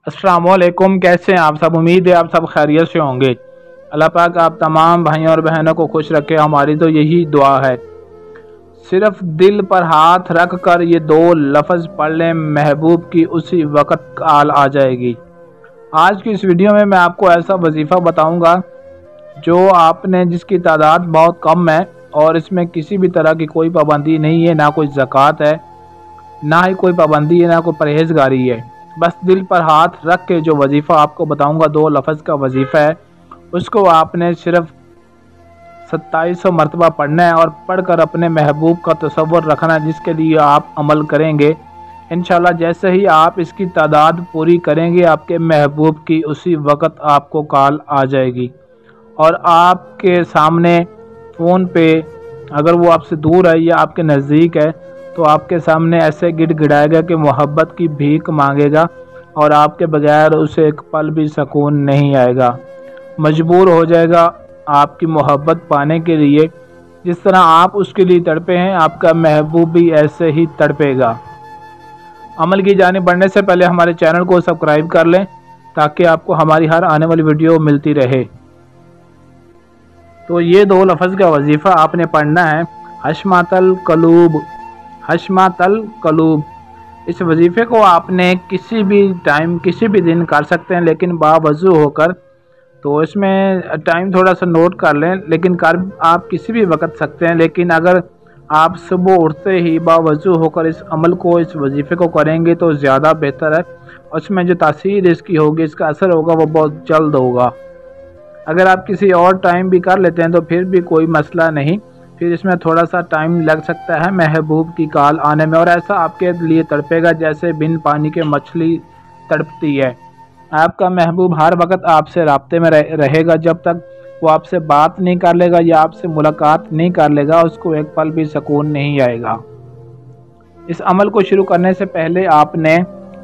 अस्सलाम वालेकुम। कैसे हैं आप सब? उम्मीद है आप सब खैरियत से होंगे। अल्लाह पाक आप तमाम भाइयों और बहनों को खुश रखे, हमारी तो यही दुआ है। सिर्फ दिल पर हाथ रख कर ये दो लफ्ज़ पढ़ लें, महबूब की उसी वक़्त कॉल आ जाएगी। आज की इस वीडियो में मैं आपको ऐसा वजीफ़ा बताऊंगा जो आपने जिसकी तादाद बहुत कम है और इसमें किसी भी तरह की कोई पाबंदी नहीं है, ना कोई ज़कात है, ना ही कोई पाबंदी है, ना कोई परहेज़गारी है। बस दिल पर हाथ रख के जो वजीफ़ा आपको बताऊंगा, दो लफ्ज़ का वजीफ़ा है, उसको आपने सिर्फ 2700 मरतबा पढ़ना है और पढ़कर अपने महबूब का तसव्वुर रखना है, जिसके लिए आप अमल करेंगे। इंशाल्लाह जैसे ही आप इसकी तादाद पूरी करेंगे, आपके महबूब की उसी वक़्त आपको कॉल आ जाएगी और आपके सामने फ़ोन पे, अगर वो आपसे दूर है या आपके नज़दीक है, तो आपके सामने ऐसे गिड़गिड़ाएगा कि मोहब्बत की भीख मांगेगा और आपके बगैर उसे एक पल भी सुकून नहीं आएगा। मजबूर हो जाएगा आपकी मोहब्बत पाने के लिए। जिस तरह आप उसके लिए तड़पे हैं, आपका महबूब भी ऐसे ही तड़पेगा। अमल की जानिब बढ़ने से पहले हमारे चैनल को सब्सक्राइब कर लें ताकि आपको हमारी हर आने वाली वीडियो मिलती रहे। तो ये दो लफ्ज़ का वजीफ़ा आपने पढ़ना है, हशमातल कलूब, हशमातल कलूब। इस वजीफ़े को आपने किसी भी टाइम किसी भी दिन कर सकते हैं, लेकिन बावजू होकर। तो इसमें टाइम थोड़ा सा नोट कर लें, लेकिन कर आप किसी भी वक्त सकते हैं। लेकिन अगर आप सुबह उठते ही बावजू होकर इस अमल को, इस वजीफ़े को करेंगे तो ज़्यादा बेहतर है। उसमें जो तासीर इसकी होगी, इसका असर होगा, वो बहुत जल्द होगा। अगर आप किसी और टाइम भी कर लेते हैं तो फिर भी कोई मसला नहीं, फिर इसमें थोड़ा सा टाइम लग सकता है महबूब की कॉल आने में, और ऐसा आपके लिए तड़पेगा जैसे बिन पानी के मछली तड़पती है। आपका महबूब हर वक्त आपसे राब्ते में रहेगा। जब तक वो आपसे बात नहीं कर लेगा या आपसे मुलाकात नहीं कर लेगा, उसको एक पल भी सुकून नहीं आएगा। इस अमल को शुरू करने से पहले आपने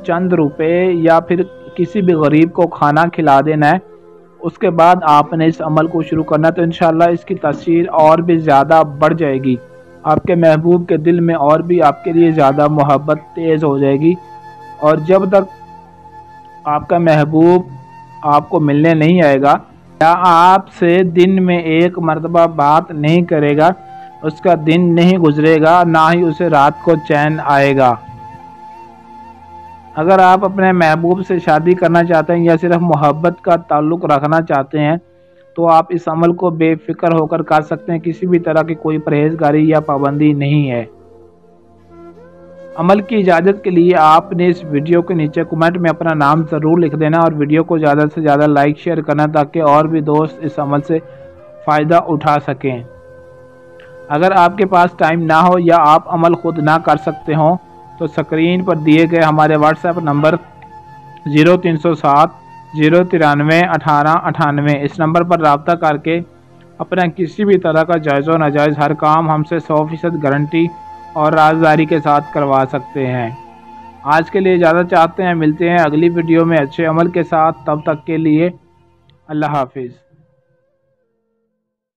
चंद रुपए या फिर किसी भी गरीब को खाना खिला देना है। उसके बाद आपने इस अमल को शुरू करना, तो इंशाल्लाह इसकी तासीर और भी ज़्यादा बढ़ जाएगी। आपके महबूब के दिल में और भी आपके लिए ज़्यादा मोहब्बत तेज़ हो जाएगी। और जब तक आपका महबूब आपको मिलने नहीं आएगा या आपसे दिन में एक मरतबा बात नहीं करेगा, उसका दिन नहीं गुजरेगा, ना ही उसे रात को चैन आएगा। अगर आप अपने महबूब से शादी करना चाहते हैं या सिर्फ मोहब्बत का ताल्लुक़ रखना चाहते हैं, तो आप इस अमल को बेफिक्र होकर कर सकते हैं। किसी भी तरह की कोई परहेज़गारी या पाबंदी नहीं है। अमल की इजाज़त के लिए आपने इस वीडियो के नीचे कमेंट में अपना नाम ज़रूर लिख देना और वीडियो को ज़्यादा से ज़्यादा लाइक शेयर करना, ताकि और भी दोस्त इस अमल से फ़ायदा उठा सकें। अगर आपके पास टाइम ना हो या आप अमल खुद ना कर सकते हों, तो स्क्रीन पर दिए गए हमारे व्हाट्सएप नंबर 0307 093 18 98, इस नंबर पर रब्ता करके अपना किसी भी तरह का जायज़ व नाजायज़ हर काम हमसे 100% गारंटी और राज़दारी के साथ करवा सकते हैं। आज के लिए इजाज़त चाहते हैं, मिलते हैं अगली वीडियो में अच्छे अमल के साथ। तब तक के लिए अल्लाह हाफिज़।